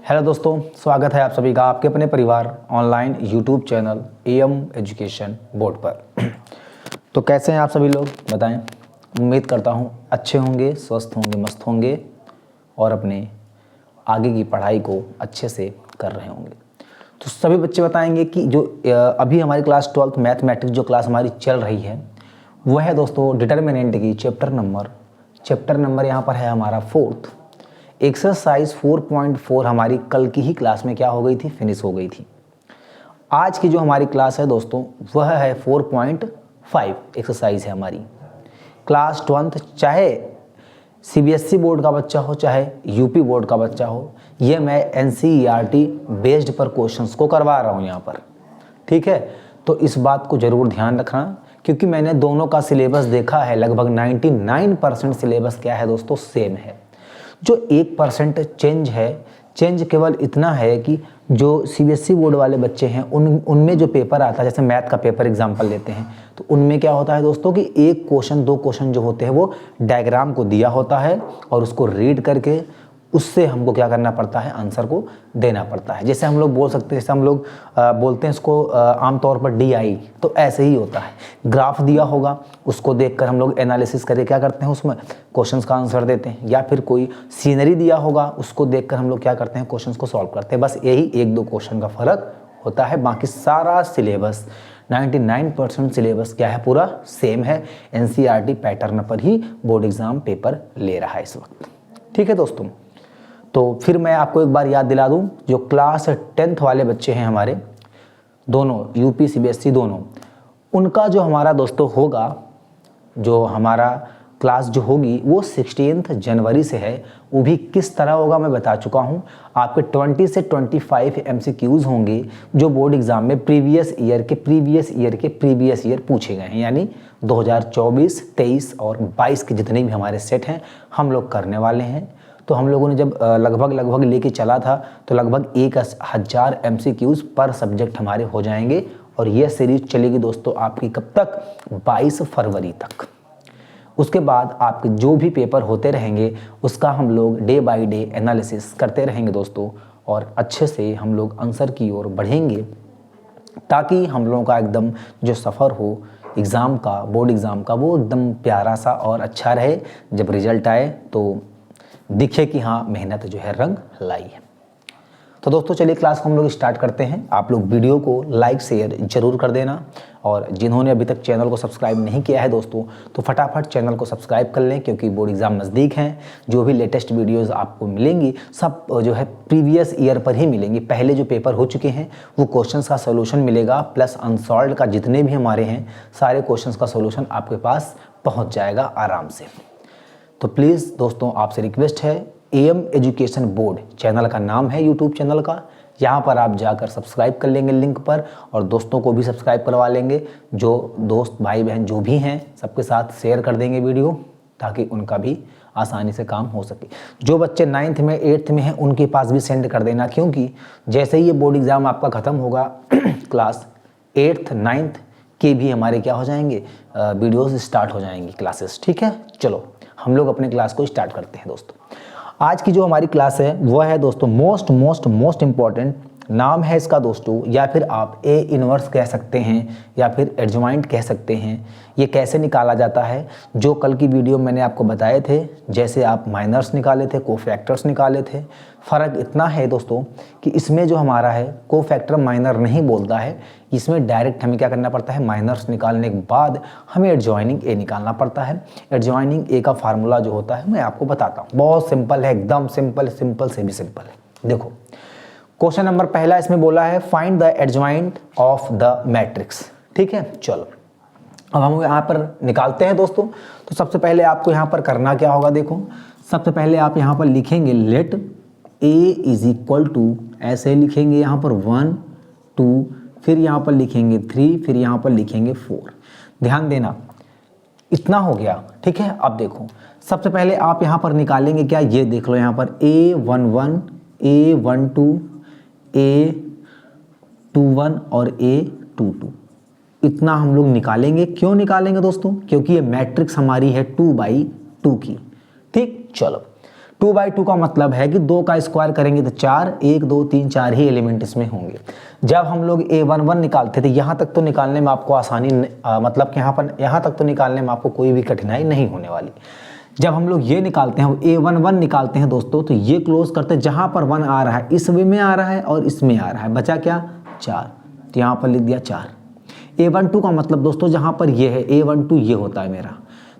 Hello दोस्तों, स्वागत है आप सभी का आपके अपने परिवार online YouTube channel am education board पर। तो कैसे हैं आप सभी लोग बताएं। उम्मीद करता हूं अच्छे होंगे, स्वस्थ होंगे, मस्त होंगे और अपने आगे की पढ़ाई को अच्छे से कर रहे होंगे। तो सभी बच्चे बताएंगे कि जो अभी हमारी क्लास 12th मैथमेटिक्स जो क्लास हमारी चल रही है वह है दोस्तों डिटर्मिनेंट की चैप्टर नंबर यहाँ पर है हमारा 4th। एक्सरसाइज 4.4 हमारी कल की ही क्लास में क्या हो गई थी, फिनिश हो गई थी। आज की जो हमारी क्लास है दोस्तों वह है 4.5 एक्सरसाइज है हमारी। क्लास 12th चाहे सीबीएसई बोर्ड का बच्चा हो चाहे यूपी बोर्ड का बच्चा हो, ये मैं एनसीईआरटी बेस्ड पर क्वेश्चंस को करवा रहा हूँ यहाँ पर, ठीक है। तो इस बात को ज़रूर ध्यान रखना क्योंकि मैंने दोनों का सिलेबस देखा है, लगभग 99% सिलेबस क्या है दोस्तों, सेम है। जो 1% चेंज है, चेंज केवल इतना है कि जो सीबीएसई बोर्ड वाले बच्चे हैं उनमें जो पेपर आता है, जैसे मैथ का पेपर एग्जांपल लेते हैं तो उनमें क्या होता है दोस्तों कि एक क्वेश्चन दो क्वेश्चन जो होते हैं वो डायग्राम को दिया होता है और उसको रीड करके उससे हमको क्या करना पड़ता है, आंसर को देना पड़ता है। जैसे हम लोग बोल सकते हैं, जैसे हम लोग बोलते हैं इसको आमतौर पर DI, तो ऐसे ही होता है। ग्राफ दिया होगा उसको देखकर हम लोग एनालिसिस करके क्या करते हैं, उसमें क्वेश्चंस का आंसर देते हैं, या फिर कोई सीनरी दिया होगा उसको देखकर हम लोग क्या करते हैं, क्वेश्चंस को सॉल्व करते हैं। बस यही 1-2 क्वेश्चन का फर्क होता है, बाकी सारा सिलेबस 99% सिलेबस क्या है, पूरा सेम है। एनसीईआरटी पैटर्न पर ही बोर्ड एग्जाम पेपर ले रहा है इस वक्त, ठीक है दोस्तों। तो फिर मैं आपको एक बार याद दिला दूं, जो क्लास 10th वाले बच्चे हैं हमारे दोनों, यूपी सीबीएसई दोनों, उनका जो हमारा दोस्तों होगा, जो हमारा क्लास जो होगी वो 16 जनवरी से है। वो भी किस तरह होगा मैं बता चुका हूँ। आपके 20 से 25 MCQs होंगे जो बोर्ड एग्जाम में प्रीवियस ईयर पूछे गए हैं, यानी 2024, 23 और 22 के जितने भी हमारे सेट हैं हम लोग करने वाले हैं। तो हम लोगों ने जब लगभग लेके चला था तो लगभग 1000 MCQs पर सब्जेक्ट हमारे हो जाएंगे और यह सीरीज चलेगी दोस्तों आपकी कब तक, 22 फरवरी तक। उसके बाद आपके जो भी पेपर होते रहेंगे उसका हम लोग डे बाय डे एनालिसिस करते रहेंगे दोस्तों, और अच्छे से हम लोग आंसर की ओर बढ़ेंगे ताकि हम लोगों का एकदम जो सफ़र हो एग्ज़ाम का, बोर्ड एग्ज़ाम का, वो एकदम प्यारा सा और अच्छा रहे। जब रिजल्ट आए तो दिखे कि हाँ मेहनत जो है रंग लाई है। तो दोस्तों चलिए क्लास को हम लोग स्टार्ट करते हैं। आप लोग वीडियो को लाइक शेयर जरूर कर देना, और जिन्होंने अभी तक चैनल को सब्सक्राइब नहीं किया है दोस्तों तो फटाफट चैनल को सब्सक्राइब कर लें, क्योंकि बोर्ड एग्जाम नज़दीक हैं। जो भी लेटेस्ट वीडियोस आपको मिलेंगी सब जो है प्रीवियस ईयर पर ही मिलेंगी। पहले जो पेपर हो चुके हैं वो क्वेश्चंस का सोल्यूशन मिलेगा, प्लस अनसॉल्व्ड का जितने भी हमारे हैं सारे क्वेश्चंस का सोल्यूशन आपके पास पहुँच जाएगा आराम से। तो प्लीज़ दोस्तों आपसे रिक्वेस्ट है, एएम एजुकेशन बोर्ड चैनल का नाम है यूट्यूब चैनल का, यहाँ पर आप जाकर सब्सक्राइब कर लेंगे लिंक पर, और दोस्तों को भी सब्सक्राइब करवा लेंगे। जो दोस्त भाई बहन जो भी हैं सबके साथ शेयर कर देंगे वीडियो, ताकि उनका भी आसानी से काम हो सके। जो बच्चे 9th में 8th में हैं उनके पास भी सेंड कर देना, क्योंकि जैसे ही ये बोर्ड एग्ज़ाम आपका ख़त्म होगा क्लास 8th 9th के भी हमारे क्या हो जाएंगे, वीडियोज़ स्टार्ट हो जाएंगी क्लासेस, ठीक है। चलो हम लोग अपने क्लास को स्टार्ट करते हैं दोस्तों। आज की जो हमारी क्लास है वह है दोस्तों मोस्ट इम्पॉर्टेंट, नाम है इसका दोस्तों, या फिर आप ए इनवर्स कह सकते हैं या फिर एडजॉइंट कह सकते हैं। ये कैसे निकाला जाता है, जो कल की वीडियो मैंने आपको बताए थे, जैसे आप माइनर्स निकाले थे, कोफैक्टर्स निकाले थे। फ़र्क इतना है दोस्तों कि इसमें जो हमारा है कोफैक्टर माइनर नहीं बोलता है, इसमें डायरेक्ट हमें क्या करना पड़ता है, माइनर्स निकालने के बाद हमें एडजॉइनिंग ए निकालना पड़ता है। एडजॉइनिंग ए का फार्मूला जो होता है मैं आपको बताता हूँ, बहुत सिंपल है, एकदम सिंपल से भी सिंपल है। देखो क्वेश्चन नंबर पहला इसमें बोला है find the adjoint of the matrix, ठीक है। चलो अब हम यहाँ पर निकालते हैं दोस्तों। तो सबसे पहले आपको यहाँ पर करना क्या होगा, देखो सबसे पहले आप यहाँ पर लिखेंगे let A is equal to, ऐसे लिखेंगे यहाँ पर 1 2, फिर यहाँ पर लिखेंगे 3, फिर यहाँ पर लिखेंगे 4। ध्यान देना इतना हो गया, ठीक है। अब देखो सबसे पहले आप यहाँ पर निकालेंगे क्या, ये देख लो यहाँ पर A11 A12 A21 और A22, इतना हम लोग निकालेंगे। क्यों निकालेंगे दोस्तों, क्योंकि ये मैट्रिक्स हमारी है 2 by 2 की, ठीक। चलो 2/2 का मतलब है कि 2 का स्क्वायर करेंगे तो 4, 1 2 3 4 ही एलिमेंट इसमें होंगे। जब हम लोग a11 निकालते थे, यहाँ तक तो निकालने में आपको आसानी मतलब कि यहाँ तक तो निकालने में आपको कोई भी कठिनाई नहीं होने वाली। जब हम लोग ये निकालते हैं, a11 निकालते हैं दोस्तों, तो ये क्लोज करते हैं, जहाँ पर 1 आ रहा है इस वे में आ रहा है और इसमें आ रहा है, बचा क्या 4, तो यहाँ पर लिख दिया 4। a12 का मतलब दोस्तों जहाँ पर ये है a12 ये होता है मेरा,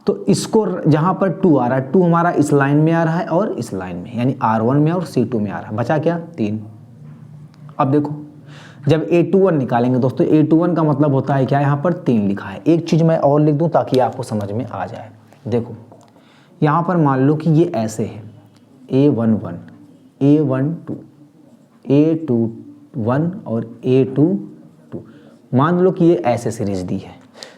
तो इसको जहाँ पर 2 आ रहा है, 2 हमारा इस लाइन में आ रहा है और इस लाइन में, यानी R1 में और C2 में आ रहा है, बचा क्या 3। अब देखो जब a21 निकालेंगे दोस्तों, a21 का मतलब होता है क्या, यहाँ पर 3 लिखा है। एक चीज़ मैं और लिख दूँ ताकि आपको समझ में आ जाए। देखो यहाँ पर मान लो कि ये ऐसे है a11, a12, a21 और a22, मान लो कि ये ऐसे सीरीज दी है,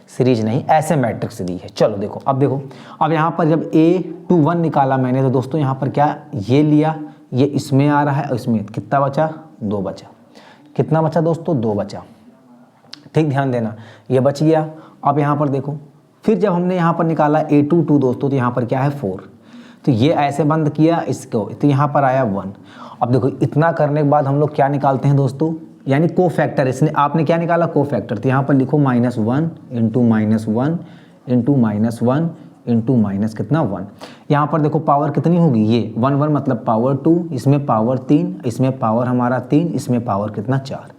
सीरीज नहीं ऐसे मैट्रिक्स दी है। चलो देखो, अब देखो, अब यहाँ पर जब a21 निकाला मैंने, तो दोस्तों यहाँ पर क्या ये लिया, ये इसमें आ रहा है और इसमें कितना बचा 2 बचा। कितना बचा दोस्तों 2 बचा, ठीक ध्यान देना, ये बच गया। अब यहाँ पर देखो, फिर जब हमने यहाँ पर निकाला a22 दोस्तों, तो यहाँ पर क्या है 4, तो ये ऐसे बंद किया इसको, तो यहाँ पर आया 1। अब देखो इतना करने के बाद हम लोग क्या निकालते हैं दोस्तों, यानी को फैक्टर, इसने आपने क्या निकाला को फैक्टर, तो यहाँ पर लिखो -1 इंटू -1 इंटू -1 इंटू माइनस कितना 1। यहाँ पर देखो पावर कितनी होगी, ये 1 1 मतलब पावर 2, इसमें पावर 3, इसमें पावर हमारा 3, इसमें पावर कितना 4।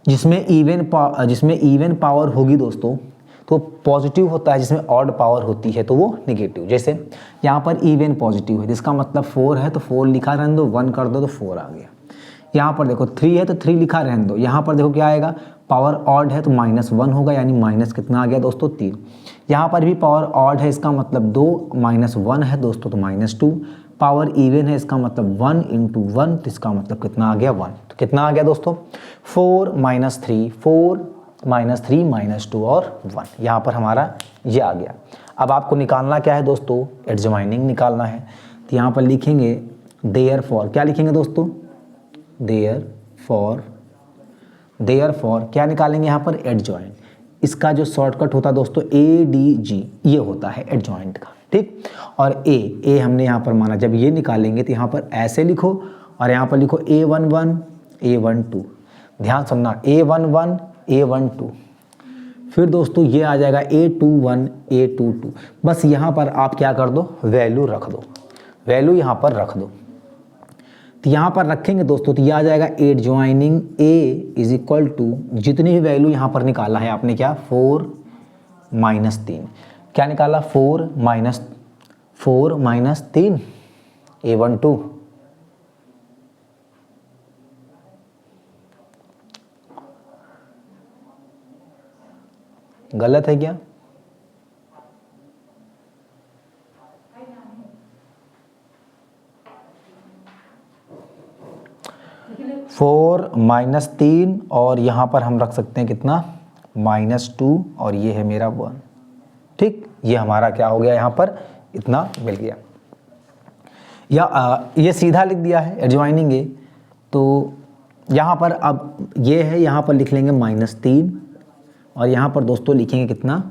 जिसमें इवन पावर होगी दोस्तों तो पॉजिटिव होता है, जिसमें ऑड पावर होती है तो वो नेगेटिव। जैसे यहाँ पर इवन पॉजिटिव है, जिसका मतलब 4 है तो 4 लिखा रहने दो, 1 कर दो तो 4 आ गया। यहाँ पर देखो 3 है तो 3 लिखा रहने दो। यहाँ पर देखो क्या आएगा, पावर ऑड है तो -1 होगा, यानी माइनस कितना आ गया दोस्तों 3। यहाँ पर भी पावर ऑड है, इसका मतलब 2, -1 है दोस्तों तो -2। पावर इवन है, इसका मतलब 1 इंटू 1, तो इसका मतलब कितना आ गया 1। तो कितना आ गया दोस्तों 4 -3, 4 -3 -2 और 1। यहाँ पर हमारा ये आ गया। अब आपको निकालना क्या है दोस्तों, एडजॉइनिंग निकालना है। तो यहाँ पर लिखेंगे देयरफॉर, क्या लिखेंगे दोस्तों देयरफॉर क्या निकालेंगे यहाँ पर एडजॉइंट। इसका जो शॉर्टकट होता है दोस्तों ADG, ये होता है एडजॉइंट का, ठीक। और ए हमने यहाँ पर माना, जब ये निकालेंगे तो यहाँ पर ऐसे लिखो और यहाँ पर लिखो A11 A12, ध्यान सुनना A11 A12। फिर दोस्तों ये आ जाएगा A21 A22। बस यहाँ पर आप क्या कर दो, वैल्यू रख दो, वैल्यू यहाँ पर रख दो। तो यहाँ पर रखेंगे दोस्तों तो ये आ जाएगा adjoining A is equal to, जितनी भी वैल्यू यहाँ पर निकाला है आपने क्या 4 -3, क्या निकाला 4 -3 A12। गलत है क्या? फोर -3 और यहाँ पर हम रख सकते हैं कितना -2 और ये है मेरा 1, ठीक। ये हमारा क्या हो गया, यहाँ पर इतना मिल गया। या ये सीधा लिख दिया है एडजॉइनिंग A। तो यहाँ पर अब ये है, यहाँ पर लिख लेंगे -3 और यहाँ पर दोस्तों लिखेंगे कितना,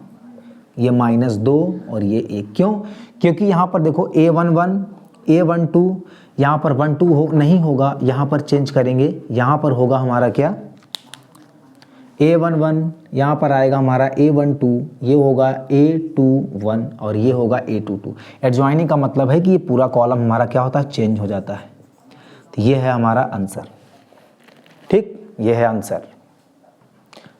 ये -2 और ये 1। क्यों? क्योंकि यहाँ पर देखो A11 A12, यहाँ पर 1 2 नहीं होगा, यहाँ पर चेंज करेंगे, यहाँ पर होगा हमारा क्या A11, यहाँ पर आएगा हमारा A12, ये होगा A21 और ये होगा A22। एडजॉइनिंग का मतलब है कि ये पूरा कॉलम हमारा क्या होता है, चेंज हो जाता है। तो ये है हमारा आंसर, ठीक, ये है आंसर।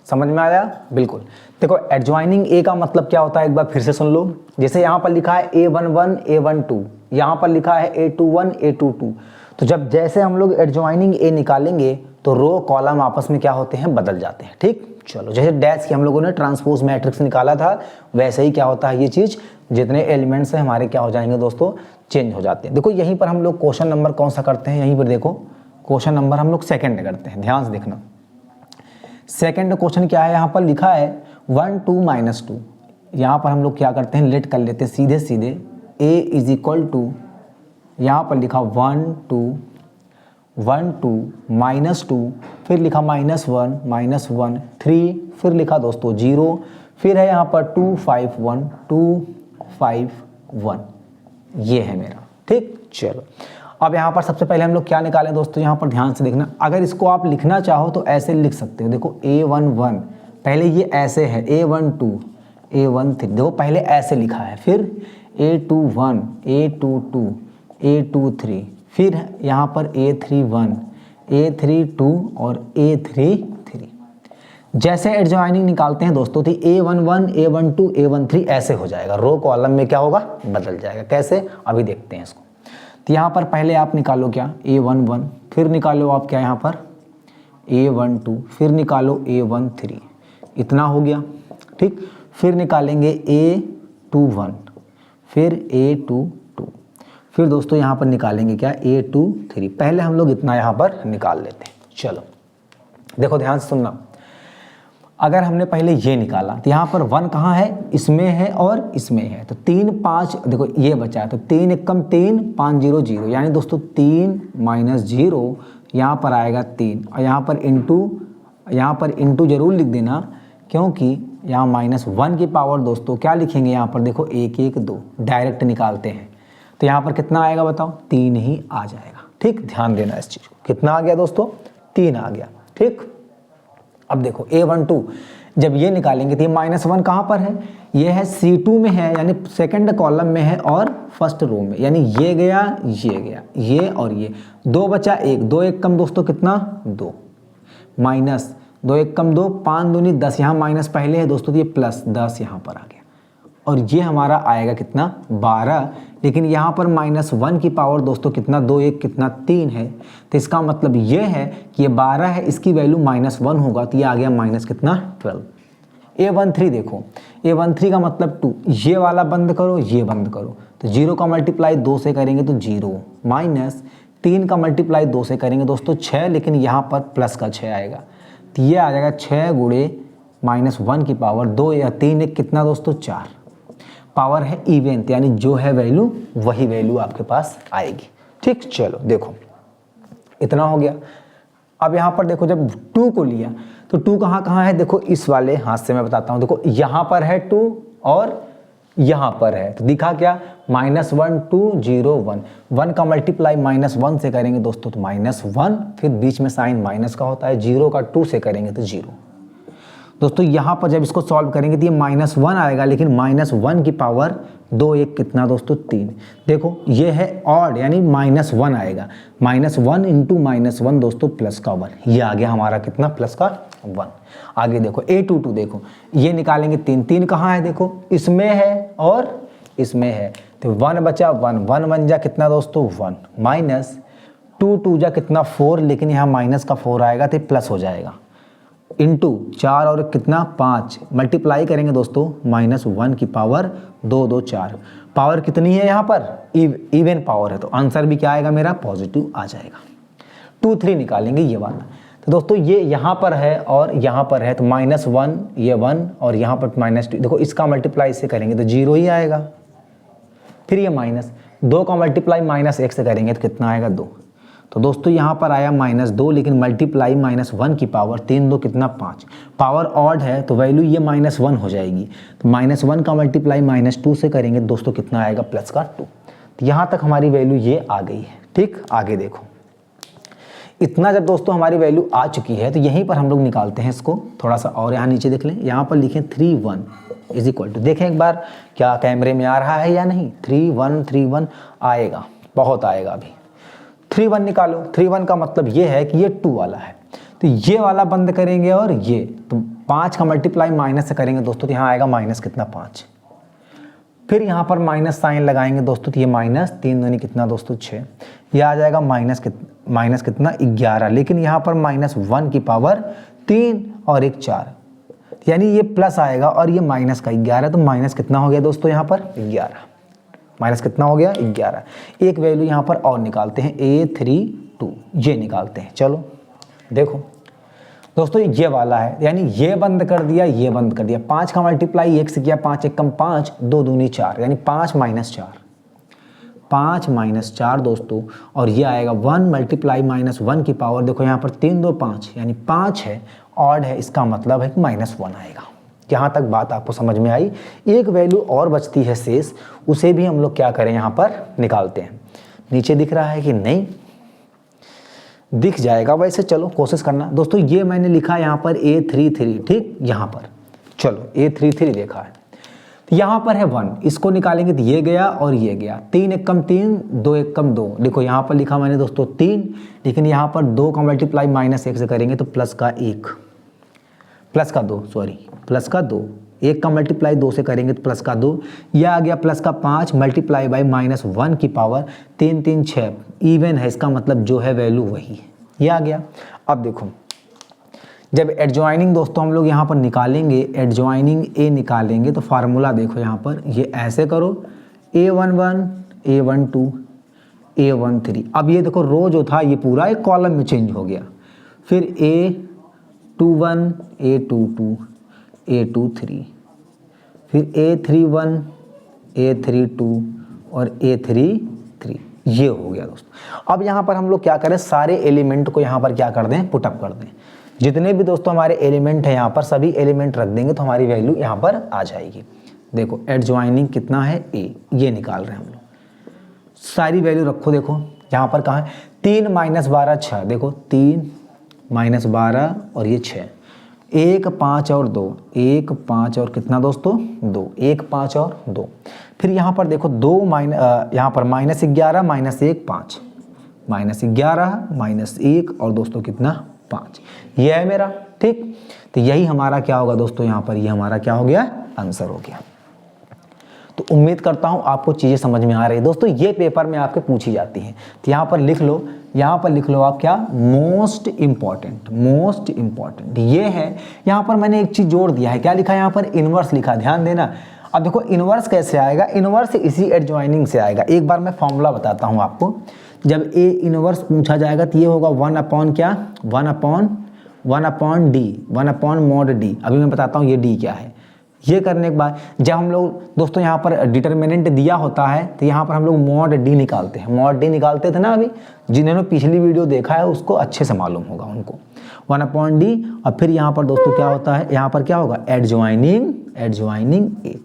समझ में आया? बिल्कुल। देखो एडजॉइनिंग A का मतलब क्या होता है, एक बार फिर से सुन लो। जैसे यहाँ पर लिखा है A11 A12, यहाँ पर लिखा है A21 A22, तो जब जैसे हम लोग एडजॉइनिंग A निकालेंगे तो रो कॉलम आपस में क्या होते हैं, बदल जाते हैं, ठीक। चलो जैसे डैश की हम लोगों ने ट्रांसपोज मैट्रिक्स निकाला था, वैसे ही क्या होता है ये चीज़, जितने एलिमेंट्स हैं हमारे क्या हो जाएंगे दोस्तों, चेंज हो जाते हैं। देखो यहीं पर हम लोग क्वेश्चन नंबर कौन सा करते हैं, यहीं पर देखो क्वेश्चन नंबर हम लोग सेकेंड करते हैं, ध्यान से देखना। सेकेंड क्वेश्चन क्या है, यहाँ पर लिखा है 1 2 -2। यहाँ पर हम लोग क्या करते हैं, लेट कर लेते हैं सीधे सीधे। A इज इक्वल टू, यहाँ पर लिखा 1 2 -2, फिर लिखा -1 3, फिर लिखा दोस्तों 0, फिर है यहाँ पर 2 5 1 2 5 1, ये है मेरा, ठीक। चलो अब यहाँ पर सबसे पहले हम लोग क्या निकालें दोस्तों, यहाँ पर ध्यान से देखना। अगर इसको आप लिखना चाहो तो ऐसे लिख सकते हो, देखो A11 पहले ये ऐसे है, A12 A13 देखो पहले ऐसे लिखा है, फिर A21 A22 A23, फिर यहाँ पर A31 A32 और A33। जैसे एडजॉइनिंग निकालते हैं दोस्तों तो A11 A12 A13 ऐसे हो जाएगा, रो कॉलम में क्या होगा, बदल जाएगा। कैसे, अभी देखते हैं इसको। तो यहाँ पर पहले आप निकालो क्या, A11, फिर निकालो आप क्या यहाँ पर A12, फिर निकालो A13, इतना हो गया, ठीक। फिर निकालेंगे A21, फिर A22, फिर दोस्तों यहाँ पर निकालेंगे क्या A23। पहले हम लोग इतना यहाँ पर निकाल लेते हैं। चलो देखो ध्यान से सुनना, अगर हमने पहले ये निकाला तो यहाँ पर 1 कहाँ है, इसमें है और इसमें है, तो 3 5 देखो ये बचा है, तो 3 एकम 3 5 0 0, यानी दोस्तों 3 माइनस 0 यहाँ पर आएगा 3, और यहाँ पर इंटू जरूर लिख देना, क्योंकि यहाँ -1 की पावर दोस्तों क्या लिखेंगे यहाँ पर, देखो 1 1 2 डायरेक्ट निकालते हैं, तो यहाँ पर कितना आएगा बताओ, 3 ही आ जाएगा, ठीक। ध्यान देना इस चीज़ को, कितना आ गया दोस्तों, 3 आ गया, ठीक। अब देखो A12 जब ये निकालेंगे तो ये -1 कहाँ पर है, ये है C2 में है, यानी सेकंड कॉलम में है और फर्स्ट रो में, यानी ये गया ये और ये 2 बचा 1, 2 1 कम दोस्तों कितना 2, माइनस 2 1 कम 2 5 दूनी 10, यहाँ माइनस पहले है दोस्तों तो ये प्लस 10 यहाँ पर आ गया, और ये हमारा आएगा कितना 12, लेकिन यहाँ पर -1 की पावर दोस्तों कितना 2 1 कितना 3 है, तो इसका मतलब ये है कि ये 12 है, इसकी वैल्यू -1 होगा, तो ये आ गया माइनस कितना 12। A13 देखो, A13 का मतलब 2, ये वाला बंद करो ये बंद करो, तो 0 का मल्टीप्लाई 2 से करेंगे तो 0, माइनस 3 का मल्टीप्लाई 2 से करेंगे दोस्तों 6, लेकिन यहाँ पर प्लस का 6 आएगा, तो ये आ जाएगा 6 गुणे -1 की पावर 2 या 3 1 कितना दोस्तों 4, पावर है इवन, यानी जो है वैल्यू वही वैल्यू आपके पास आएगी, ठीक। चलो देखो इतना हो गया। अब यहाँ पर देखो जब 2 को लिया तो 2 कहाँ है, देखो इस वाले हाथ से मैं बताता हूँ, देखो यहाँ पर है 2 और यहाँ पर है, तो दिखा क्या -1 2 0 1, 1 का मल्टीप्लाई -1 से करेंगे दोस्तों तो -1, फिर बीच में साइन माइनस का होता है, 0 का 2 से करेंगे तो 0। दोस्तों यहाँ पर जब इसको सॉल्व करेंगे तो ये -1 आएगा, लेकिन -1 की पावर 2 1 कितना दोस्तों 3, देखो ये है ऑड यानी -1 आएगा, -1 इंटू -1 दोस्तों प्लस का 1, ये आ गया हमारा कितना प्लस का 1। आगे देखो A22 देखो, ये निकालेंगे 3 कहाँ है, देखो इसमें है और इसमें है, तो 1 बचा 1 1 जा कितना दोस्तों 1, माइनस 2 2 जा कितना 4, लेकिन यहाँ माइनस का 4 आएगा तो प्लस हो जाएगा, इंटू 4 और कितना 5, मल्टीप्लाई करेंगे दोस्तों -1 की पावर 2 2 4, पावर कितनी है यहाँ पर इवन पावर है, तो आंसर भी क्या आएगा मेरा पॉजिटिव आ जाएगा। 2 3 निकालेंगे ये वाला, तो दोस्तों ये यहाँ पर है और यहाँ पर है, तो -1 ये 1 और यहाँ पर -2, देखो इसका मल्टीप्लाई से करेंगे तो 0 ही आएगा, फिर ये माइनस 2 का मल्टीप्लाई -1 से करेंगे तो कितना आएगा 2, तो दोस्तों यहाँ पर आया -2, लेकिन मल्टीप्लाई -1 की पावर 3 2 कितना 5, पावर ऑड है तो वैल्यू ये -1 हो जाएगी, तो -1 का मल्टीप्लाई -2 से करेंगे दोस्तों कितना आएगा प्लस का 2, तो यहाँ तक हमारी वैल्यू ये आ गई है, ठीक। आगे देखो इतना जब दोस्तों हमारी वैल्यू आ चुकी है तो यहीं पर हम लोग निकालते हैं इसको, थोड़ा सा और यहाँ नीचे देख लें, यहाँ पर लिखें 3 1 इज इक्वल टू, देखें एक बार क्या कैमरे में आ रहा है या नहीं, 3 1 आएगा, बहुत आएगा अभी। 3 1 निकालो, 3 1 का मतलब ये है कि ये 2 वाला है, तो ये वाला बंद करेंगे और ये, तो 5 का मल्टीप्लाई माइनस से करेंगे दोस्तों तो यहाँ आएगा माइनस कितना 5, फिर यहाँ पर माइनस साइन लगाएंगे दोस्तों तो ये -3 दूनी कितना दोस्तों 6, ये आ जाएगा माइनस कितना 11, लेकिन यहाँ पर -1 की पावर 3 और 1 4, यानी ये प्लस आएगा और ये माइनस का 11, तो माइनस कितना हो गया दोस्तों यहाँ पर 11, माइनस कितना हो गया 11। एक वैल्यू यहाँ पर और निकालते हैं A32, ये निकालते हैं। चलो देखो दोस्तों ये वाला है, यानी ये बंद कर दिया ये बंद कर दिया, 5 का मल्टीप्लाई 1 से किया, 5 1 कम 5 2 दूनी 4, यानी 5 - 4 दोस्तों, और ये आएगा 1 मल्टीप्लाई -1 की पावर, देखो यहाँ पर 3 2 5, यानी 5 है, ऑड है, इसका मतलब है कि -1 आएगा। यहाँ तक बात आपको समझ में आई। एक वैल्यू और बचती है शेष, उसे भी हम लोग क्या करें यहाँ पर निकालते हैं। नीचे दिख रहा है कि नहीं? दिख जाएगा वैसे, चलो कोशिश करना दोस्तों। ये मैंने लिखा यहाँ पर A33, ठीक, यहाँ पर चलो A33 देखा है, तो यहाँ पर है 1, इसको निकालेंगे तो ये गया और ये गया, 3 एकम 3, 2 एकम 2। देखो यहाँ पर लिखा मैंने दोस्तों 3, लेकिन यहाँ पर 2 का मल्टीप्लाई -1 से करेंगे तो प्लस का 2, 1 का मल्टीप्लाई 2 से करेंगे तो प्लस का 2, यह आ गया प्लस का 5 मल्टीप्लाई बाई -1 की पावर 3 3 6, इवन है, इसका मतलब जो है वैल्यू वही है, ये आ गया। अब देखो जब एडजॉइनिंग दोस्तों हम लोग यहाँ पर निकालेंगे, एडजॉइनिंग A निकालेंगे तो फार्मूला देखो यहाँ पर, ये ऐसे करो A11 A12 A13। अब ये देखो रो जो था ये पूरा एक कॉलम में चेंज हो गया, फिर A21 A22 A23, फिर A31 A32 और A33, ये हो गया दोस्तों। अब यहाँ पर हम लोग क्या करें, सारे एलिमेंट को यहाँ पर क्या कर दें, पुटअप कर दें। जितने भी दोस्तों हमारे एलिमेंट हैं यहाँ पर सभी एलिमेंट रख देंगे तो हमारी वैल्यू यहाँ पर आ जाएगी। देखो एडजॉइनिंग कितना है A, ये निकाल रहे हैं हम लोग, सारी वैल्यू रखो। देखो यहाँ पर कहाँ है, 3 - 12 6, देखो 3 - 12 और ये 6, 1 5 और 2, 1 5 और कितना दोस्तों 2, 1 5 और 2। फिर यहाँ पर देखो 2 यहाँ पर -11 -1 5, -11 -1 और दोस्तों कितना 5, ये है मेरा, ठीक। तो यही हमारा क्या होगा दोस्तों, यहाँ पर ये हमारा क्या हो गया, आंसर हो गया। तो उम्मीद करता हूँ आपको चीज़ें समझ में आ रही है दोस्तों। ये पेपर में आपके पूछी जाती हैं, तो यहाँ पर लिख लो, यहाँ पर लिख लो आप क्या, मोस्ट इम्पॉर्टेंट ये है। यहाँ पर मैंने एक चीज़ जोड़ दिया है, क्या लिखा है यहाँ पर, इनवर्स लिखा, ध्यान देना। अब देखो इनवर्स कैसे आएगा, इनवर्स इसी एडजॉइनिंग से आएगा। एक बार मैं फॉर्मूला बताता हूँ आपको। जब A इनवर्स पूछा जाएगा तो ये होगा 1 अपॉन क्या, 1 upon D, 1 upon mod D। अभी मैं बताता हूँ ये D क्या है। ये करने के बाद जब हम लोग दोस्तों यहाँ पर डिटर्मिनेंट दिया होता है तो यहाँ पर हम लोग मॉड D निकालते हैं, मॉड D निकालते थे ना। अभी जिन्होंने पिछली वीडियो देखा है उसको अच्छे से मालूम होगा उनको, 1 अपॉन D। और फिर यहाँ पर दोस्तों क्या होता है, यहाँ पर क्या होगा, एडजॉइनिंग A,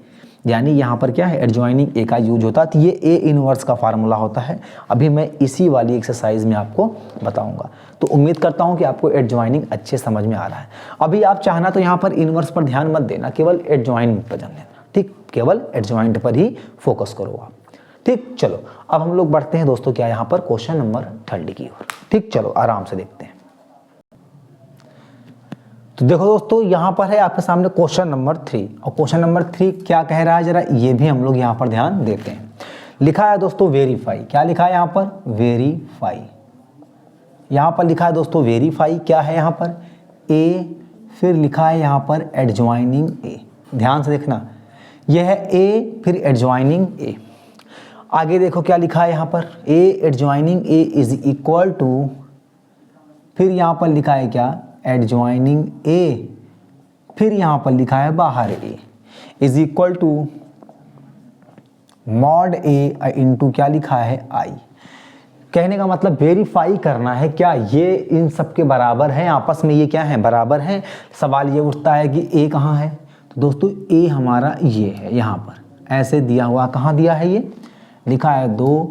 यानी यहाँ पर क्या है, एडजॉइनिंग A का यूज होता है। तो ये A इनवर्स का फार्मूला होता है। अभी मैं इसी वाली एक्सरसाइज में आपको बताऊंगा। तो उम्मीद करता हूँ कि आपको एडजॉइनिंग अच्छे समझ में आ रहा है। अभी आप चाहना तो यहाँ पर इनवर्स पर ध्यान मत देना, केवल एडजॉइंट पर ध्यान देना, ठीक, केवल एडजॉइंट पर ही फोकस करो आप, ठीक। चलो अब हम लोग बढ़ते हैं दोस्तों क्या, यहाँ पर क्वेश्चन नंबर 30 की ओर, ठीक। चलो आराम से देखते हैं। तो देखो दोस्तों यहाँ पर है आपके सामने क्वेश्चन नंबर 3, और क्वेश्चन नंबर 3 क्या कह रहा है, जरा ये भी हम लोग यहाँ पर ध्यान देते हैं। लिखा है दोस्तों वेरीफाई, क्या लिखा है यहाँ पर, वेरीफाई। यहाँ पर लिखा है दोस्तों वेरीफाई, क्या है यहाँ पर, A, फिर लिखा है यहाँ पर एडजॉइनिंग A। ध्यान से देखना, यह है A फिर एडजॉइनिंग A। आगे देखो क्या लिखा है यहाँ पर, A adjoining A is equal to, फिर यहाँ पर लिखा है क्या, एडजॉइनिंग A, फिर यहाँ पर लिखा है बाहर A is equal to mod A into क्या लिखा है I। कहने का मतलब वेरीफाई करना है क्या ये इन सब के बराबर है, आपस में ये क्या है, बराबर है। सवाल ये उठता है कि A कहाँ है, तो दोस्तों A हमारा ये है, यहाँ पर ऐसे दिया हुआ, कहाँ दिया है, ये लिखा है 2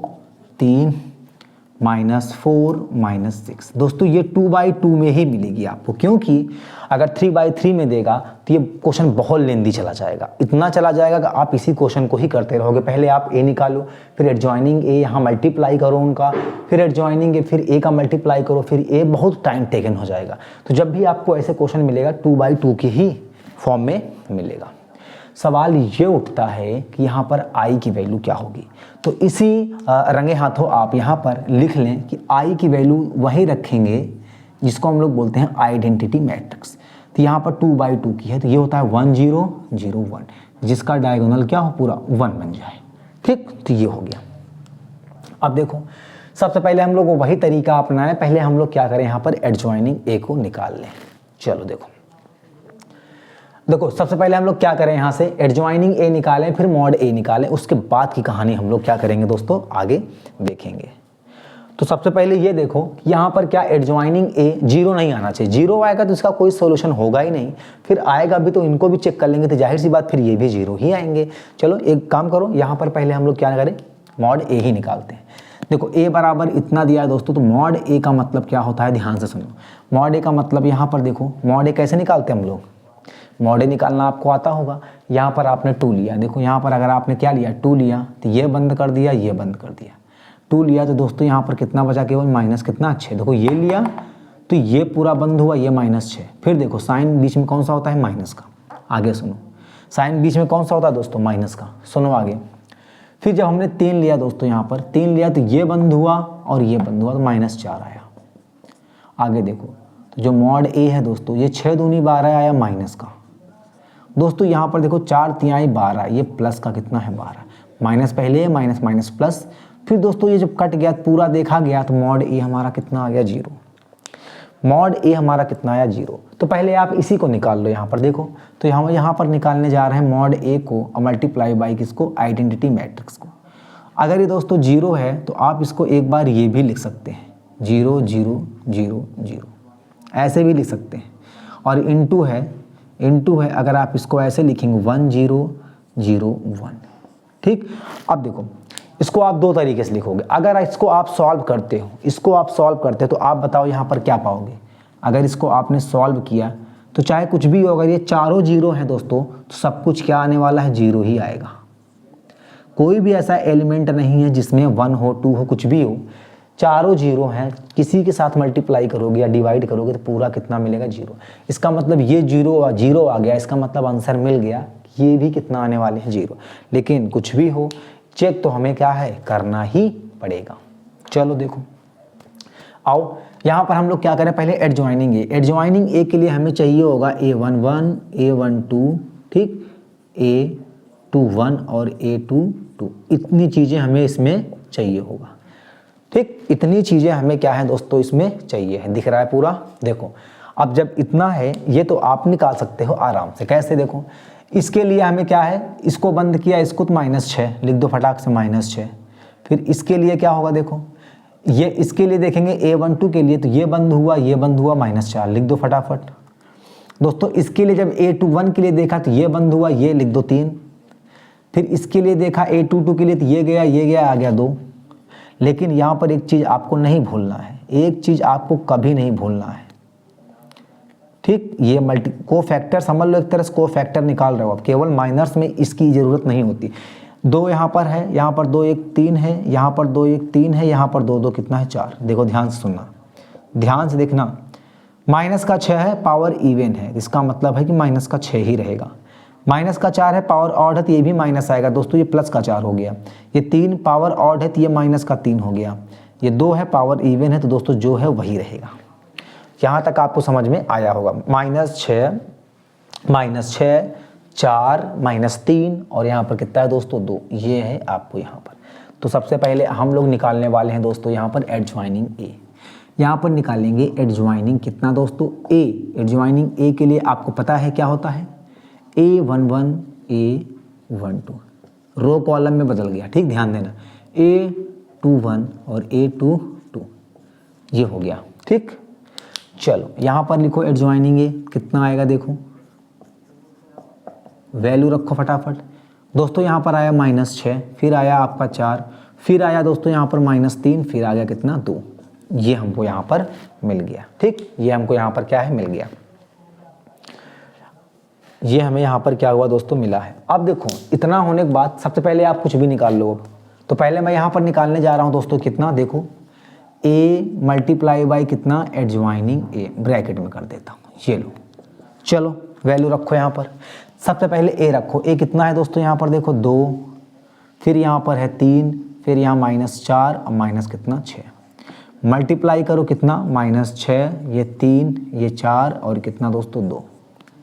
3 -4 -6। दोस्तों ये 2/2 में ही मिलेगी आपको, क्योंकि अगर 3/3 में देगा तो ये क्वेश्चन बहुत लेंदी चला जाएगा, इतना चला जाएगा कि आप इसी क्वेश्चन को ही करते रहोगे। पहले आप A निकालो, फिर एडजॉइनिंग A यहाँ मल्टीप्लाई करो उनका, फिर एडजॉइनिंग A, फिर A का मल्टीप्लाई करो, फिर A, बहुत टाइम टेकन हो जाएगा। तो जब भी आपको ऐसे क्वेश्चन मिलेगा 2/2 की ही फॉर्म में मिलेगा। सवाल ये उठता है कि यहाँ पर I की वैल्यू क्या होगी, तो इसी रंगे हाथों आप यहाँ पर लिख लें कि I की वैल्यू वही रखेंगे जिसको हम लोग बोलते हैं आइडेंटिटी मैट्रिक्स। तो यहाँ पर 2/2 की है, तो ये होता है 1 0 0 1, जिसका डायगोनल क्या हो, पूरा 1 बन जाए, ठीक। तो ये हो गया। अब देखो सबसे पहले हम लोग वही तरीका अपनाएं, पहले हम लोग क्या करें, यहाँ पर एडजॉइनिंग A को निकाल लें। चलो देखो सबसे पहले हम लोग क्या करें, यहाँ से एडजॉइनिंग A निकालें, फिर मॉड A निकालें, उसके बाद की कहानी हम लोग क्या करेंगे दोस्तों, आगे देखेंगे। तो सबसे पहले ये देखो कि यहाँ पर क्या एडजॉइनिंग A 0 नहीं आना चाहिए, 0 आएगा तो इसका कोई सोल्यूशन होगा ही नहीं, फिर आएगा भी तो इनको भी चेक कर लेंगे, तो जाहिर सी बात फिर ये भी 0 ही आएंगे। चलो एक काम करो, यहाँ पर पहले हम लोग क्या करें, मॉड A ही निकालते हैं। देखो a बराबर इतना दिया है दोस्तों, तो मॉड a का मतलब क्या होता है, ध्यान से सुनो। मॉड a का मतलब यहाँ पर देखो, मॉड a कैसे निकालते हैं हम लोग, मॉड a निकालना आपको आता होगा। यहाँ पर आपने 2 लिया, देखो यहाँ पर अगर आपने क्या लिया, 2 लिया तो ये बंद कर दिया, ये बंद कर दिया। 2 लिया तो दोस्तों यहाँ पर कितना बचा, केवल माइनस कितना 6। देखो ये लिया तो ये पूरा बंद हुआ, ये -6। फिर देखो साइन बीच में कौन सा होता है, माइनस का। आगे सुनो, साइन बीच में कौन सा होता है दोस्तों, माइनस का। सुनो आगे, फिर जब हमने 3 लिया दोस्तों, यहाँ पर 3 लिया तो ये बंद हुआ और ये बंद हुआ, तो -4 आया। आगे देखो, तो जो मॉड a है दोस्तों, ये 6 दूनी 12 आया माइनस का। दोस्तों यहाँ पर देखो 4 तिहाई 12, ये प्लस का कितना है 12, माइनस पहले माइनस माइनस प्लस। फिर दोस्तों ये जब कट गया पूरा देखा गया तो मॉड a हमारा कितना आ गया 0। मॉड a हमारा कितना आया 0। तो पहले आप इसी को निकाल लो, यहाँ पर देखो। तो हम यहाँ पर निकालने जा रहे हैं मॉड a को मल्टीप्लाई बाई किसको, आइडेंटिटी मैट्रिक्स को। अगर ये दोस्तों 0 है तो आप इसको एक बार ये भी लिख सकते हैं, 0 0 0 0, ऐसे भी लिख सकते हैं। और इनटू है, अगर आप इसको ऐसे लिखेंगे 1 0 0 1। ठीक, अब देखो इसको आप 2 तरीके से लिखोगे। अगर इसको आप सॉल्व करते हो, तो आप बताओ यहाँ पर क्या पाओगे। अगर इसको आपने सॉल्व किया तो चाहे कुछ भी हो, अगर ये चारों 0 हैं दोस्तों, तो सब कुछ क्या आने वाला है, 0 ही आएगा। कोई भी ऐसा एलिमेंट नहीं है जिसमें 1 हो 2 हो कुछ भी हो, चारों 0 हैं। किसी के साथ मल्टीप्लाई करोगे या डिवाइड करोगे तो पूरा कितना मिलेगा, 0। इसका मतलब ये 0 आ गया, इसका मतलब आंसर मिल गया। ये भी कितना आने वाले हैं, 0। लेकिन कुछ भी हो, चेक तो हमें क्या है, करना ही पड़ेगा। चलो देखो, आओ यहाँ पर हम लोग क्या करें, पहले एडजॉइनिंग ए के लिए हमें चाहिए होगा A11 A12, ठीक, A21 और A22। इतनी चीज़ें हमें इसमें चाहिए होगा। ठीक, इतनी चीज़ें हमें क्या है दोस्तों, इसमें चाहिए है। दिख रहा है पूरा, देखो। अब जब इतना है, ये तो आप निकाल सकते हो आराम से। कैसे, देखो, इसके लिए हमें क्या है, इसको बंद किया, इसको तो -6 लिख दो फटाक से, -6। फिर इसके लिए क्या होगा, देखो ये इसके लिए देखेंगे A12 के लिए, तो ये बंद हुआ, ये बंद हुआ, -4 लिख दो फटाफट। दोस्तों इसके लिए जब A21 के लिए देखा तो ये बंद हुआ, ये लिख दो 3। फिर इसके लिए देखा A22 के लिए, तो ये गया, आ गया 2। लेकिन यहाँ पर एक चीज़ आपको नहीं भूलना है, एक चीज़ आपको कभी नहीं भूलना है। ठीक, ये कोफैक्टर समझ लो, एक तरह से कोफैक्टर निकाल रहे हो आप। केवल माइनर्स में इसकी ज़रूरत नहीं होती। 2 यहाँ पर है, यहाँ पर 2 1 3 है, यहाँ पर 2 1 3 है, यहाँ पर 2 2 कितना है 4। देखो ध्यान से सुनना, ध्यान से देखना। माइनस का 6 है, पावर इवन है, इसका मतलब है कि माइनस का 6 ही रहेगा। माइनस का 4 है, पावर ऑड है, तो ये भी माइनस आएगा दोस्तों, ये प्लस का 4 हो गया। ये 3 पावर ऑड है, तो ये माइनस का 3 हो गया। ये 2 है, पावर इवन है, तो दोस्तों जो है वही रहेगा। यहाँ तक आपको समझ में आया होगा। -6 4 -3 और यहाँ पर कितना है दोस्तों 2, ये है आपको यहाँ पर। तो सबसे पहले हम लोग निकालने वाले हैं दोस्तों यहाँ पर एडजॉइनिंग ए। यहाँ पर निकालेंगे एडजॉइनिंग कितना दोस्तों, ए। एडजॉइनिंग ए के लिए आपको पता है क्या होता है, A11 A12, रो कॉलम में बदल गया। ठीक, ध्यान देना, A21 और A22, ये हो गया। ठीक, चलो यहाँ पर लिखो एडजॉइनिंग ए, कितना आएगा देखो, वैल्यू रखो फटाफट। दोस्तों यहाँ पर आया -6, फिर आया आपका 4, फिर आया दोस्तों यहाँ पर -3, फिर आ गया कितना 2। ये हमको यहाँ पर मिल गया। ठीक, ये हमको यहाँ पर क्या है, मिल गया। ये हमें यहाँ पर क्या हुआ दोस्तों, मिला है। अब देखो इतना होने के बाद सबसे पहले आप कुछ भी निकाल लो। अब तो पहले मैं यहाँ पर निकालने जा रहा हूँ दोस्तों, कितना देखो, A मल्टीप्लाई बाई कितना, एडजॉइनिंग A, ब्रैकेट में कर देता हूँ, ये लो। चलो वैल्यू रखो यहाँ पर, सबसे पहले A रखो। A कितना है दोस्तों, यहाँ पर देखो 2, फिर यहाँ पर है 3, फिर यहाँ -4 और माइनस कितना 6। मल्टीप्लाई करो कितना, -6, ये 3, ये 4 और कितना दोस्तों 2।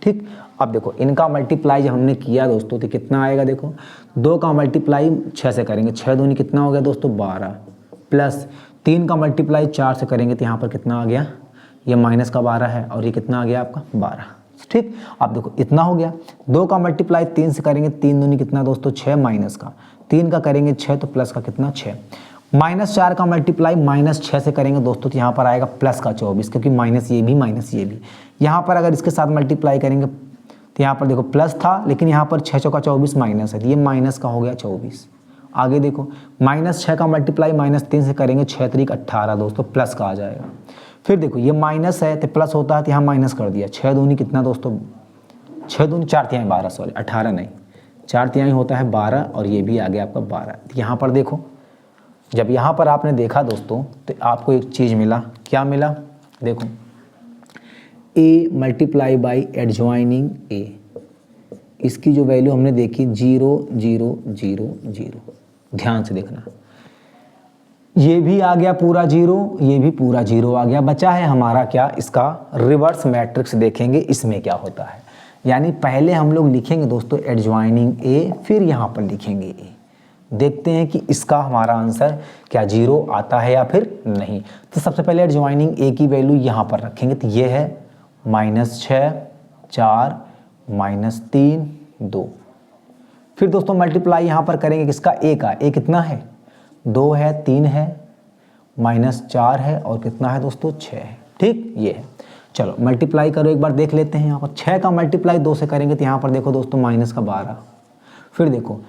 ठीक, अब देखो इनका मल्टीप्लाई जब हमने किया दोस्तों तो कितना आएगा, देखो 2 का मल्टीप्लाई 6 से करेंगे, 6 दूनी कितना हो गया दोस्तों 12, प्लस 3 का मल्टीप्लाई 4 से करेंगे तो यहाँ पर कितना आ गया, ये माइनस का 12 है और ये कितना आ गया आपका 12। ठीक, अब देखो इतना हो गया। 2 का मल्टीप्लाई 3 से करेंगे, 3 दूनी कितना दोस्तों 6, माइनस का 3 का करेंगे 6 तो प्लस का कितना 6। -4 का मल्टीप्लाई -6 से करेंगे दोस्तों तो यहाँ पर आएगा प्लस का 24, क्योंकि माइनस ये भी। यहाँ पर अगर इसके साथ मल्टीप्लाई करेंगे तो यहाँ पर देखो प्लस था, लेकिन यहाँ पर 6 चौका 24 माइनस है, तो ये माइनस का हो गया 24 आगे देखो -6 का मल्टीप्लाई -3 से करेंगे, 6 3 18 दोस्तों, प्लस का आ जाएगा। फिर देखो ये माइनस है तो प्लस होता है, तो यहाँ माइनस कर दिया, 6 दूनी कितना दोस्तों, 6 दूनी 4 तिहाई 12, सॉरी 18 नहीं, 4 तिहाई होता है 12, और ये भी आ गया आपका 12। तो यहाँ पर देखो, जब यहाँ पर आपने देखा दोस्तों तो आपको एक चीज़ मिला, क्या मिला, देखो a multiply by adjoining a, इसकी जो वैल्यू हमने देखी 0 0 0 0, ध्यान से देखना, ये भी आ गया पूरा 0, ये भी पूरा 0 आ गया, बचा है हमारा क्या, इसका रिवर्स मैट्रिक्स देखेंगे इसमें क्या होता है। यानी पहले हम लोग लिखेंगे दोस्तों एडजॉइनिंग a, फिर यहाँ पर लिखेंगे a, देखते हैं कि इसका हमारा आंसर क्या 0 आता है या फिर नहीं। तो सबसे पहले एडजॉइनिंग a की वैल्यू यहाँ पर रखेंगे, तो ये है -6 4 -3 2। फिर दोस्तों मल्टीप्लाई यहाँ पर करेंगे किसका, a का, a कितना है 2 है 3 है -4 है और कितना है दोस्तों 6 है, ठीक ये है। चलो मल्टीप्लाई करो एक बार देख लेते हैं, यहाँ पर 6 का मल्टीप्लाई 2 से करेंगे तो यहाँ पर देखो दोस्तों -12, फिर देखो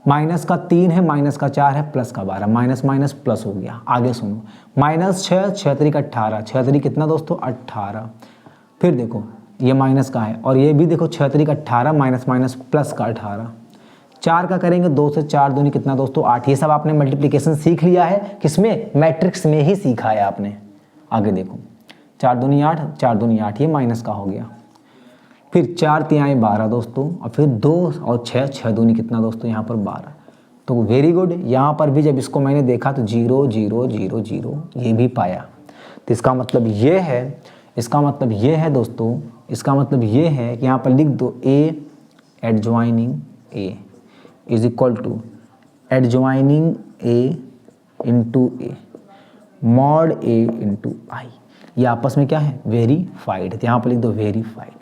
-3 है -4 है प्लस का 12, माइनस माइनस प्लस हो गया। आगे सुनो, -6 6 3 18, 6 3 कितना दोस्तों 18, फिर देखो ये माइनस का है और ये भी देखो 6 3 18 माइनस माइनस प्लस का 18, 4 का करेंगे 2 से, 4 दूनी कितना दोस्तों 8। ये सब आपने मल्टीप्लिकेशन सीख लिया है, किसमें, मैट्रिक्स में ही सीखा है आपने। आगे देखो 4 दूनी 8, 4 दूनी 8, ये माइनस का हो गया, फिर 4 तिहाई 12 दोस्तों, और फिर 2 और 6, 6 दूनी कितना दोस्तों यहाँ पर 12। तो वेरी गुड, यहाँ पर भी जब इसको मैंने देखा तो 0 0 0 0 ये भी पाया। तो इसका मतलब ये है, इसका मतलब ये है दोस्तों, इसका मतलब ये है कि यहाँ पर लिख दो a adjoining a is equal to adjoining a into a mod a into I. ये आपस में क्या है, वेरीफाइड। तो यहाँ पर लिख दो वेरीफाइड,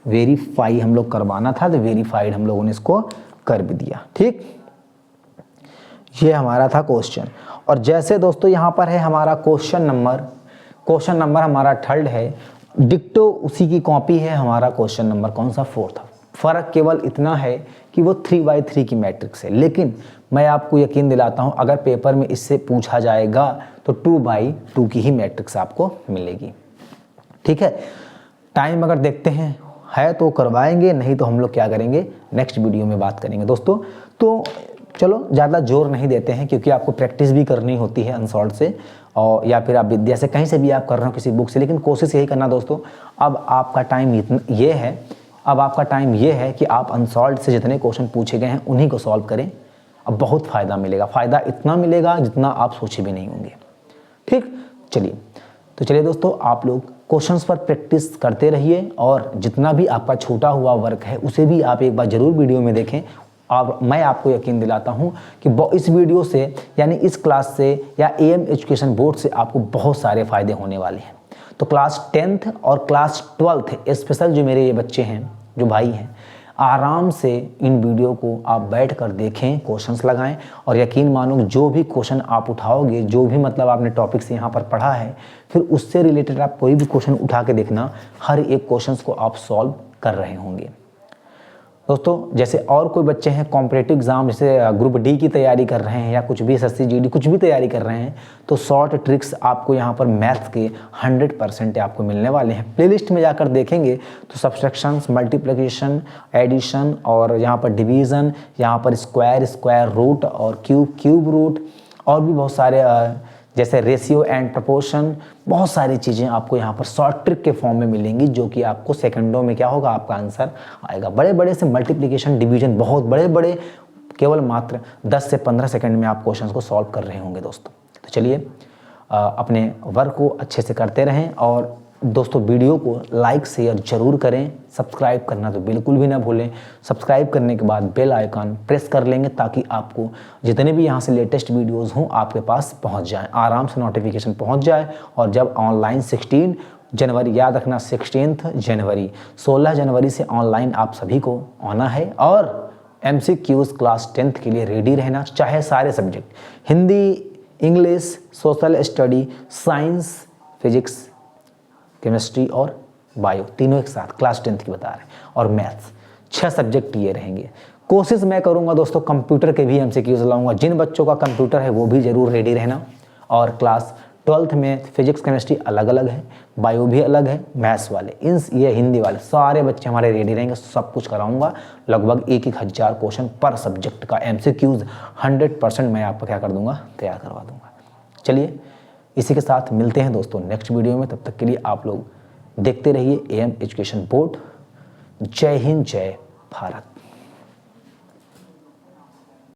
वेरीफाई हम लोग करवाना था तो वेरीफाइड हम लोगों ने इसको कर भी दिया, ठीक। ये हमारा था क्वेश्चन। और जैसे दोस्तों यहाँ पर है हमारा क्वेश्चन नंबर हमारा 3rd है, डिक्टो उसी की कॉपी है हमारा क्वेश्चन नंबर कौन सा 4th। फ़र्क केवल इतना है कि वो 3x3 की मैट्रिक्स है, लेकिन मैं आपको यकीन दिलाता हूँ अगर पेपर में इससे पूछा जाएगा तो 2x2 की ही मैट्रिक्स आपको मिलेगी, ठीक है। टाइम अगर देखते हैं है तो करवाएंगे, नहीं तो हम लोग क्या करेंगे नेक्स्ट वीडियो में बात करेंगे दोस्तों। तो चलो ज़्यादा जोर नहीं देते हैं क्योंकि आपको प्रैक्टिस भी करनी होती है अनसॉल्व से, और या फिर आप विद्या से कहीं से भी आप कर रहे हो किसी बुक से, लेकिन कोशिश यही करना दोस्तों। अब आपका टाइम ये है कि आप अनसॉल्व से जितने क्वेश्चन पूछे गए हैं उन्हीं को सॉल्व करें। अब बहुत फ़ायदा मिलेगा, फ़ायदा इतना मिलेगा जितना आप सोचे भी नहीं होंगे, ठीक। चलिए दोस्तों, आप लोग क्वेश्चंस पर प्रैक्टिस करते रहिए और जितना भी आपका छूटा हुआ वर्क है उसे भी आप एक बार ज़रूर वीडियो में देखें। और मैं आपको यकीन दिलाता हूं कि इस वीडियो से यानी इस क्लास से या AM एजुकेशन बोर्ड से आपको बहुत सारे फ़ायदे होने वाले हैं। तो क्लास 10th और क्लास 12th स्पेशल जो मेरे ये बच्चे हैं, जो भाई हैं, आराम से इन वीडियो को आप बैठ कर देखें, क्वेश्चंस लगाएं और यकीन मानो जो भी क्वेश्चन आप उठाओगे, जो भी मतलब आपने टॉपिक से यहाँ पर पढ़ा है, फिर उससे रिलेटेड आप कोई भी क्वेश्चन उठा के देखना, हर एक क्वेश्चन को आप सॉल्व कर रहे होंगे दोस्तों। जैसे और कोई बच्चे हैं कॉम्पिटिटिव एग्जाम जैसे ग्रुप डी की तैयारी कर रहे हैं या कुछ भी SSC GD कुछ भी तैयारी कर रहे हैं, तो शॉर्ट ट्रिक्स आपको यहाँ पर मैथ्स के 100% आपको मिलने वाले हैं। प्लेलिस्ट में जाकर देखेंगे तो सब्सट्रैक्शंस, मल्टीप्लिकेशन, एडिशन और यहाँ पर डिवीज़न, यहाँ पर स्क्वायर रूट और क्यूब रूट और भी बहुत सारे जैसे रेशियो एंड प्रोपोर्शन, बहुत सारी चीज़ें आपको यहाँ पर शॉर्ट ट्रिक के फॉर्म में मिलेंगी, जो कि आपको सेकंडों में क्या होगा, आपका आंसर आएगा। बड़े बड़े से मल्टीप्लिकेशन, डिवीजन, बहुत बड़े बड़े केवल मात्र 10 से 15 सेकंड में आप क्वेश्चंस को सॉल्व कर रहे होंगे दोस्तों। तो चलिए अपने वर्क को अच्छे से करते रहें और दोस्तों वीडियो को लाइक शेयर जरूर करें, सब्सक्राइब करना तो बिल्कुल भी ना भूलें। सब्सक्राइब करने के बाद बेल आइकन प्रेस कर लेंगे ताकि आपको जितने भी यहाँ से लेटेस्ट वीडियोस हों आपके पास पहुँच जाएं, आराम से नोटिफिकेशन पहुँच जाए। और जब ऑनलाइन 16 जनवरी, याद रखना 16 जनवरी, 16 जनवरी से ऑनलाइन आप सभी को आना है और MCQs क्लास 10th के लिए रेडी रहना, चाहे सारे subject, Hindi, English, social study, science, physics, chemistry और बायो, तीनों एक साथ क्लास 10th की बता रहे हैं, और मैथ्स, 6 सब्जेक्ट ये रहेंगे। कोशिश मैं करूंगा दोस्तों कंप्यूटर के भी एमसीक्यूज लाऊंगा। जिन बच्चों का कंप्यूटर है वो भी ज़रूर रेडी रहना। और क्लास 12th में फिजिक्स केमिस्ट्री अलग अलग है, बायो भी अलग है, मैथ्स वाले ये हिंदी वाले सारे बच्चे हमारे रेडी रहेंगे। सब कुछ कराऊंगा, लगभग 1,000 क्वेश्चन पर सब्जेक्ट का एमसीक्यूज 100% मैं आपको क्या कर दूंगा, तैयार करवा दूंगा। चलिए इसी के साथ मिलते हैं दोस्तों नेक्स्ट वीडियो में। तब तक के लिए आप लोग देखते रहिए AM एजुकेशन बोर्ड। जय हिंद, जय भारत।